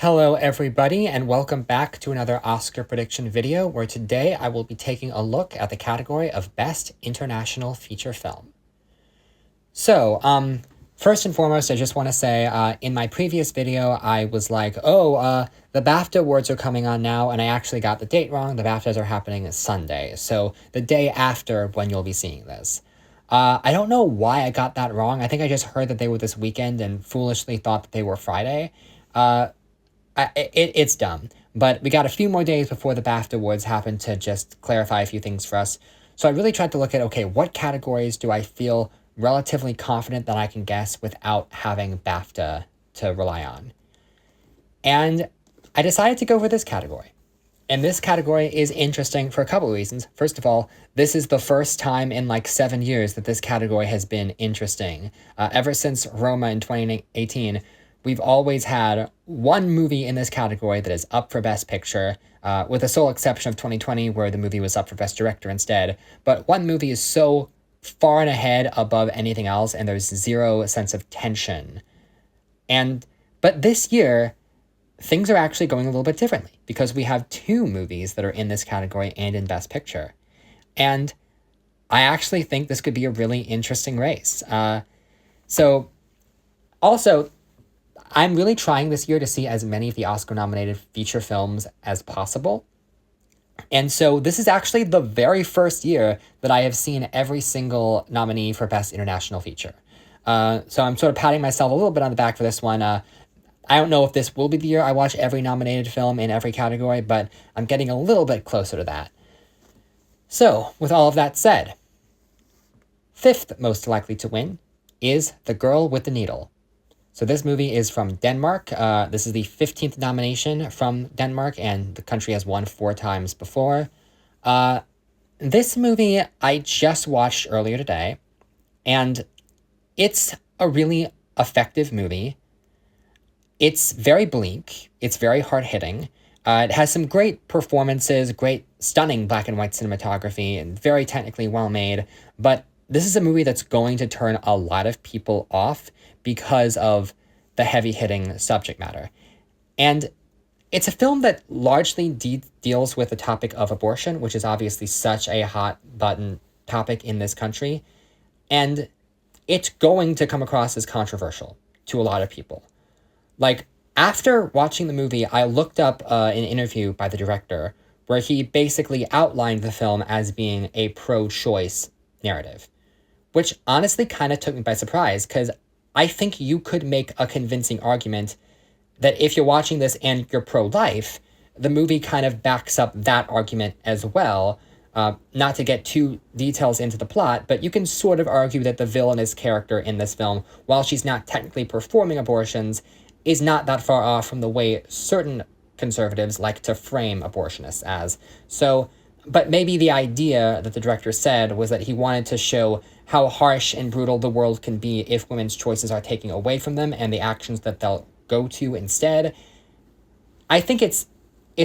Hello everybody and welcome back to another Oscar prediction video where today I will be taking a look at the category of Best International Feature Film. So, first and foremost, I just want to say, in my previous video, I was like, the BAFTA awards are coming on now, and I actually got the date wrong. The BAFTAs are happening Sunday, so the day after when you'll be seeing this. I don't know why I got that wrong. I think I just heard that they were this weekend and foolishly thought that they were Friday. It's dumb, but we got a few more days before the BAFTA awards happen to just clarify a few things for us. So I really tried to look at, okay, what categories do I feel relatively confident that I can guess without having BAFTA to rely on? And I decided to go for this category. And this category is interesting for a couple of reasons. First of all, this is the first time in like 7 years that this category has been interesting. Ever since Roma in 2018, we've always had one movie in this category that is up for Best Picture, with the sole exception of 2020, where the movie was up for Best Director instead. But one movie is so far and ahead above anything else, and there's zero sense of tension. But this year, things are actually going a little bit differently, because we have two movies that are in this category and in Best Picture. And I actually think this could be a really interesting race. Also, I'm really trying this year to see as many of the Oscar-nominated feature films as possible. And so this is actually the very first year that I have seen every single nominee for Best International Feature. So I'm sort of patting myself a little bit on the back for this one. I don't know if this will be the year I watch every nominated film in every category, but I'm getting a little bit closer to that. So, with all of that said, fifth most likely to win is The Girl with the Needle. So this movie is from Denmark. This is the 15th nomination from Denmark, and the country has won 4 times before. This movie I just watched earlier today, and it's a really effective movie. It's very bleak. It's very hard-hitting. It has some great performances, great, stunning black and white cinematography, and very technically well-made, but this is a movie that's going to turn a lot of people off because of the heavy-hitting subject matter. And it's a film that largely deals with the topic of abortion, which is obviously such a hot-button topic in this country. And it's going to come across as controversial to a lot of people. Like, after watching the movie, I looked up an interview by the director where he basically outlined the film as being a pro-choice narrative, which honestly kind of took me by surprise, because I think you could make a convincing argument that if you're watching this and you're pro-life, the movie kind of backs up that argument as well. Not to get too details into the plot, but you can sort of argue that the villainous character in this film, while she's not technically performing abortions, is not that far off from the way certain conservatives like to frame abortionists as. So, but maybe the idea that the director said was that he wanted to show how harsh and brutal the world can be if women's choices are taken away from them and the actions that they'll go to instead. I think it's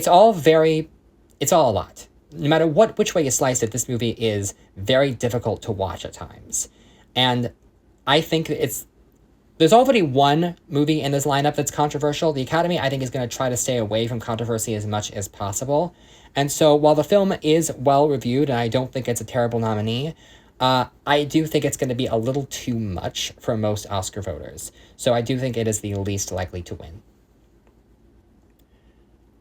all a lot. No matter which way you slice it, this movie is very difficult to watch at times. And I think there's already one movie in this lineup that's controversial. The Academy, I think, is going to try to stay away from controversy as much as possible. And so while the film is well-reviewed, and I don't think it's a terrible nominee, I do think it's going to be a little too much for most Oscar voters. So I do think it is the least likely to win.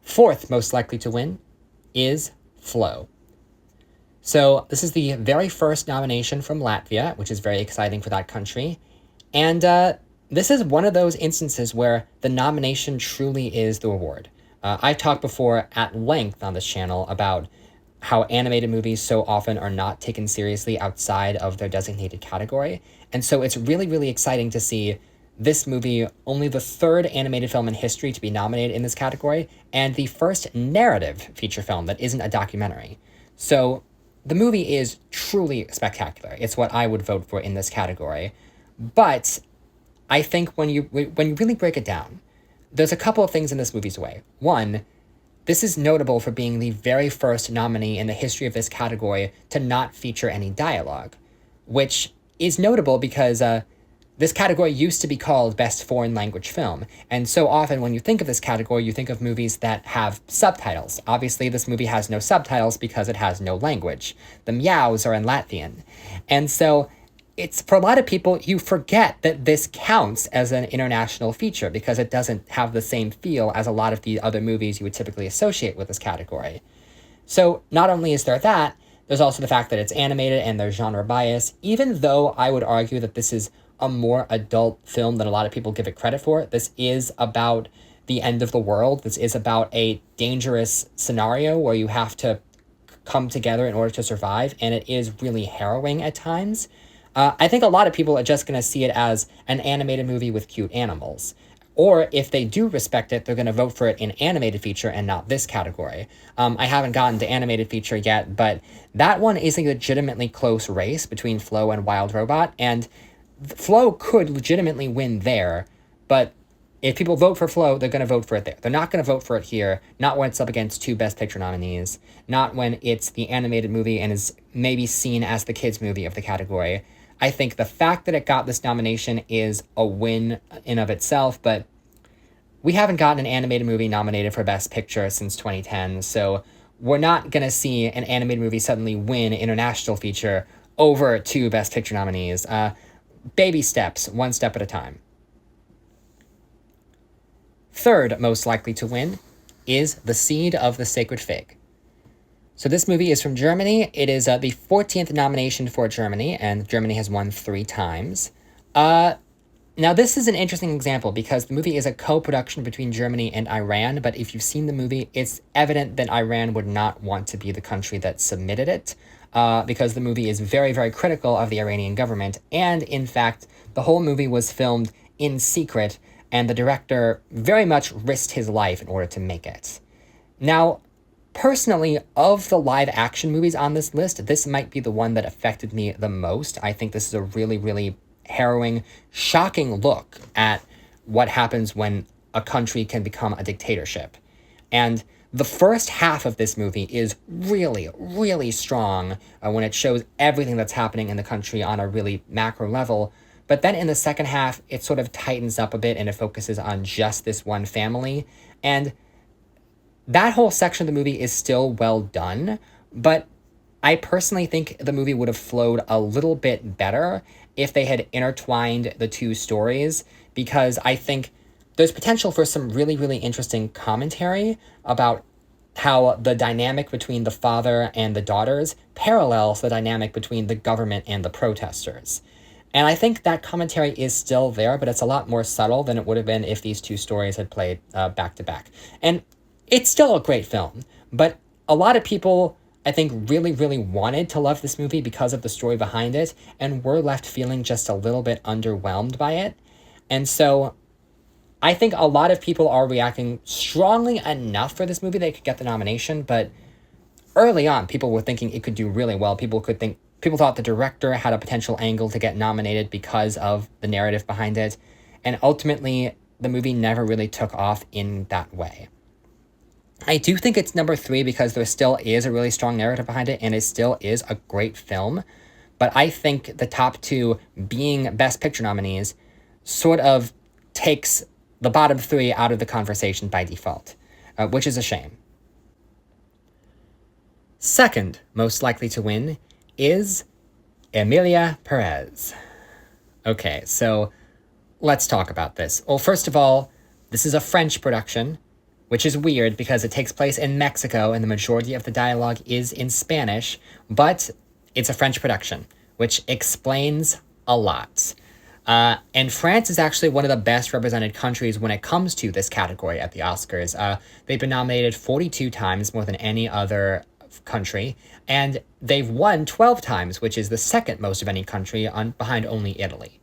Fourth most likely to win is Flow. So this is the very first nomination from Latvia, which is very exciting for that country. And this is one of those instances where the nomination truly is the award. I've talked before at length on this channel about how animated movies so often are not taken seriously outside of their designated category. And so it's really, really exciting to see this movie, only the third animated film in history to be nominated in this category, and the first narrative feature film that isn't a documentary. So the movie is truly spectacular. It's what I would vote for in this category. But I think when you really break it down, there's a couple of things in this movie's way. One, this is notable for being the very first nominee in the history of this category to not feature any dialogue, which is notable because this category used to be called Best Foreign Language Film. And so often when you think of this category, you think of movies that have subtitles. Obviously, this movie has no subtitles because it has no language. The meows are in Latvian. And so it's, for a lot of people, you forget that this counts as an international feature because it doesn't have the same feel as a lot of the other movies you would typically associate with this category. So not only is there that, there's also the fact that it's animated and there's genre bias, even though I would argue that this is a more adult film than a lot of people give it credit for. This is about the end of the world. This is about a dangerous scenario where you have to come together in order to survive, and it is really harrowing at times. I think a lot of people are just going to see it as an animated movie with cute animals. Or if they do respect it, they're going to vote for it in animated feature and not this category. I haven't gotten to animated feature yet, but that one is a legitimately close race between Flow and Wild Robot, and Flow could legitimately win there, but if people vote for Flow, they're going to vote for it there. They're not going to vote for it here, not when it's up against 2 Best Picture nominees, not when it's the animated movie and is maybe seen as the kids' movie of the category. I think the fact that it got this nomination is a win in of itself, but we haven't gotten an animated movie nominated for Best Picture since 2010, so we're not going to see an animated movie suddenly win international feature over 2 Best Picture nominees. Baby steps, one step at a time. Third most likely to win is The Seed of the Sacred Fig. So this movie is from Germany. It is the 14th nomination for Germany, and Germany has won 3 times. Now this is an interesting example because the movie is a co-production between Germany and Iran, but if you've seen the movie, it's evident that Iran would not want to be the country that submitted it. Because the movie is very, very critical of the Iranian government. And in fact, the whole movie was filmed in secret, and the director very much risked his life in order to make it. Now, personally, of the live action movies on this list, this might be the one that affected me the most. I think this is a really, really harrowing, shocking look at what happens when a country can become a dictatorship. And the first half of this movie is really, really strong when it shows everything that's happening in the country on a really macro level. But then in the second half, it sort of tightens up a bit and it focuses on just this one family. And that whole section of the movie is still well done, but I personally think the movie would have flowed a little bit better if they had intertwined the 2 stories, because I think there's potential for some really, really interesting commentary about how the dynamic between the father and the daughters parallels the dynamic between the government and the protesters. And I think that commentary is still there, but it's a lot more subtle than it would have been if these 2 stories had played back to back. And it's still a great film, but a lot of people, I think, really, really wanted to love this movie because of the story behind it, and were left feeling just a little bit underwhelmed by it. And so I think a lot of people are reacting strongly enough for this movie that it could get the nomination, but early on, people were thinking it could do really well. People thought the director had a potential angle to get nominated because of the narrative behind it, and ultimately, the movie never really took off in that way. I do think it's number 3 because there still is a really strong narrative behind it, and it still is a great film, but I think the top 2 being Best Picture nominees sort of takes the bottom 3 out of the conversation by default, which is a shame. Second most likely to win is Emilia Perez. Okay, so let's talk about this. Well, first of all, this is a French production, which is weird because it takes place in Mexico and the majority of the dialogue is in Spanish, but it's a French production, which explains a lot. And France is actually one of the best represented countries when it comes to this category at the Oscars. They've been nominated 42 times, more than any other country, and they've won 12 times, which is the second most of any country behind only Italy.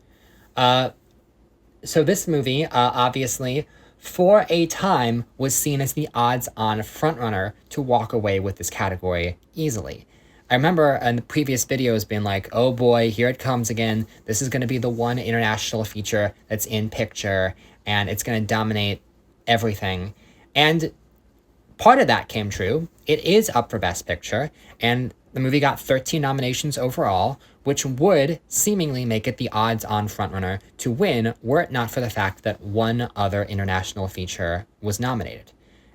So this movie, obviously, for a time, was seen as the odds-on frontrunner to walk away with this category easily. I remember in the previous videos being like, oh boy, here it comes again. This is going to be the one international feature that's in picture, and it's going to dominate everything. And part of that came true. It is up for Best Picture, and The movie got 13 nominations overall, which would seemingly make it the odds-on frontrunner to win were it not for the fact that one other international feature was nominated.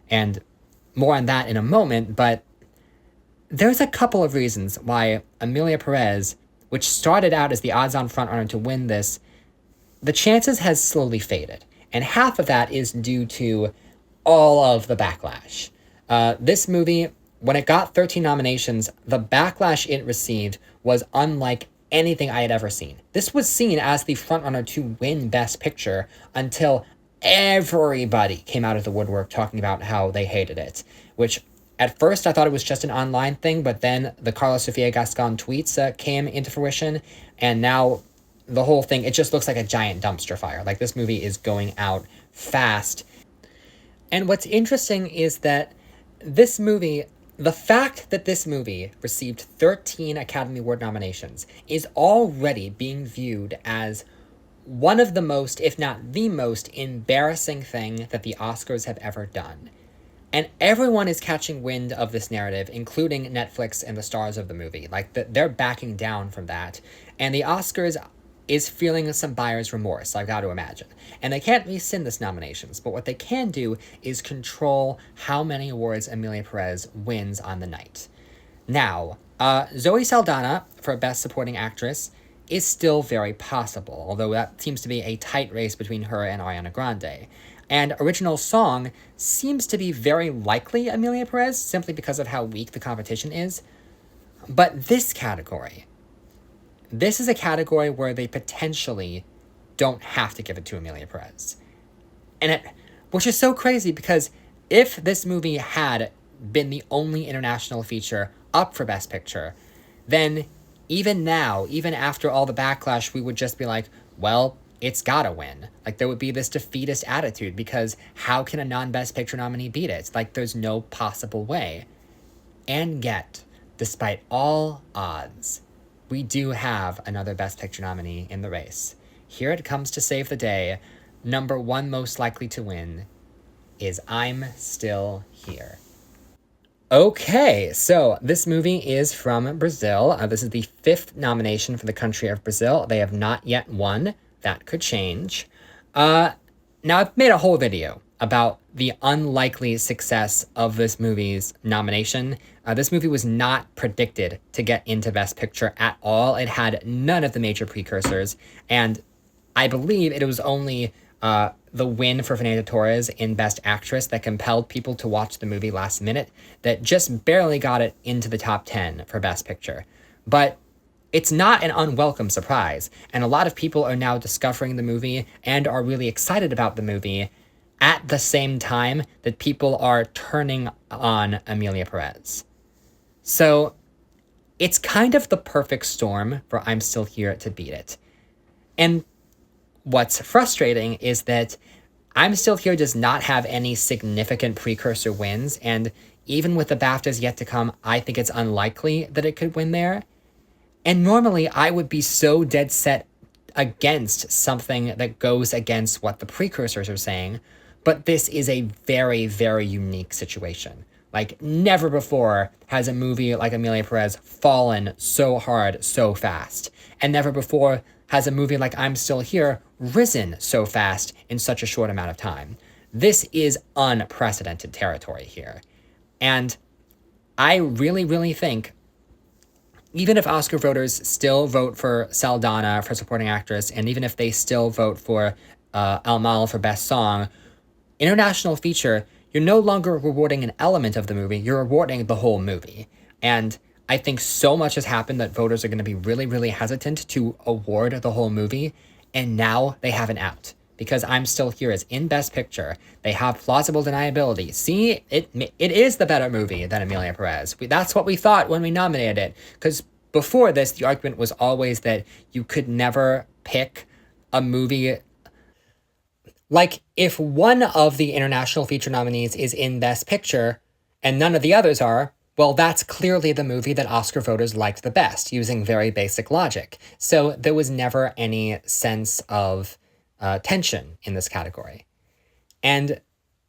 And more on that in a moment, but there's a couple of reasons why Emilia Perez, which started out as the odds-on frontrunner to win this, the chances has slowly faded. And half of that is due to all of the backlash. This movie, when it got 13 nominations, the backlash it received was unlike anything I had ever seen. This was seen as the frontrunner to win Best Picture until everybody came out of the woodwork talking about how they hated it, which at first I thought it was just an online thing, but then the Carlos Sofia Gascon tweets came into fruition, and now the whole thing, it just looks like a giant dumpster fire. Like, this movie is going out fast. And what's interesting is that this movie, the fact that this movie received 13 Academy Award nominations is already being viewed as one of the most, if not the most, embarrassing thing that the Oscars have ever done. And everyone is catching wind of this narrative, including Netflix and the stars of the movie. Like, they're backing down from that. And the Oscars is feeling some buyer's remorse, I've got to imagine. And they can't rescind this nominations, but what they can do is control how many awards Emilia Perez wins on the night. Now, Zoe Saldana for Best Supporting Actress is still very possible, although that seems to be a tight race between her and Ariana Grande. And Original Song seems to be very likely Emilia Perez, simply because of how weak the competition is. But this is a category where they potentially don't have to give it to Emilia Perez. Which is so crazy, because if this movie had been the only international feature up for Best Picture, then even now, even after all the backlash, we would just be like, well, it's gotta win. Like, there would be this defeatist attitude, because how can a non-Best Picture nominee beat it? Like, there's no possible way. And yet, despite all odds, we do have another Best Picture nominee in the race. Here it comes to save the day. Number one most likely to win is I'm Still Here. Okay, so this movie is from Brazil. This is the 5th nomination for the country of Brazil. They have not yet won. That could change. Now, I've made a whole video about the unlikely success of this movie's nomination. This movie was not predicted to get into Best Picture at all. It had none of the major precursors, and I believe it was only the win for Fernanda Torres in Best Actress that compelled people to watch the movie last minute, that just barely got it into the top 10 for Best Picture. But it's not an unwelcome surprise, and a lot of people are now discovering the movie and are really excited about the movie at the same time that people are turning on Emilia Perez. So it's kind of the perfect storm for I'm Still Here to beat it. And what's frustrating is that I'm Still Here does not have any significant precursor wins, and even with the BAFTAs yet to come, I think it's unlikely that it could win there. And normally I would be so dead set against something that goes against what the precursors are saying, but this is a very, very unique situation. Like, never before has a movie like Emilia Perez fallen so hard so fast, and never before has a movie like I'm Still Here risen so fast in such a short amount of time. This is unprecedented territory here. And I really, really think, even if Oscar voters still vote for Saldana for Supporting Actress, and even if they still vote for El Mal for Best Song, international feature, you're no longer rewarding an element of the movie, you're rewarding the whole movie. And I think so much has happened that voters are going to be really, really hesitant to award the whole movie, and now they have an out. Because I'm Still Here is in Best Picture. They have plausible deniability. See, it is the better movie than Emilia Perez. That's what we thought when we nominated it. Because before this, the argument was always that you could never pick a movie. Like, if one of the international feature nominees is in Best Picture, and none of the others are, well, that's clearly the movie that Oscar voters liked the best, using very basic logic. So there was never any sense of tension in this category. And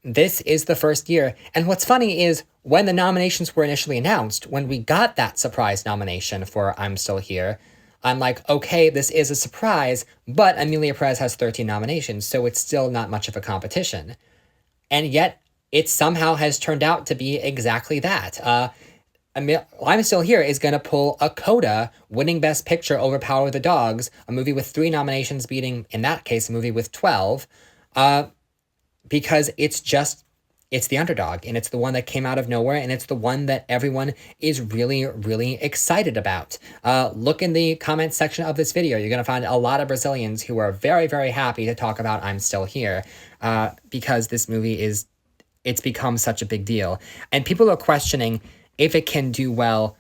this is the first year. And what's funny is when the nominations were initially announced, when we got that surprise nomination for I'm Still Here, I'm like, okay, this is a surprise, but Emilia Perez has 13 nominations, so it's still not much of a competition. And yet, it somehow has turned out to be exactly that. I'm Still Here is going to pull a coda, winning Best Picture over Power of the Dogs, a movie with 3 nominations beating, in that case, a movie with 12, because it's the underdog, and it's the one that came out of nowhere, and it's the one that everyone is really, really excited about. Look in the comments section of this video. You're going to find a lot of Brazilians who are very, very happy to talk about I'm Still Here, because this movie it's become such a big deal. And people are questioning if it can do well.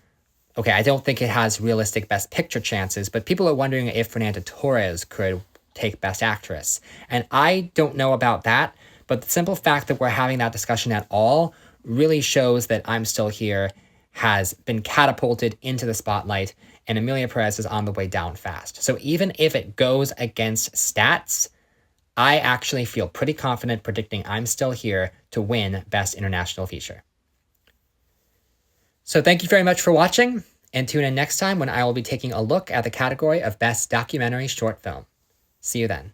Okay, I don't think it has realistic Best Picture chances, but people are wondering if Fernanda Torres could take Best Actress. And I don't know about that, but the simple fact that we're having that discussion at all really shows that I'm Still Here has been catapulted into the spotlight, and Emilia Perez is on the way down fast. So even if it goes against stats, I actually feel pretty confident predicting I'm Still Here to win Best International Feature. So thank you very much for watching, and tune in next time when I will be taking a look at the category of Best Documentary Short Film. See you then.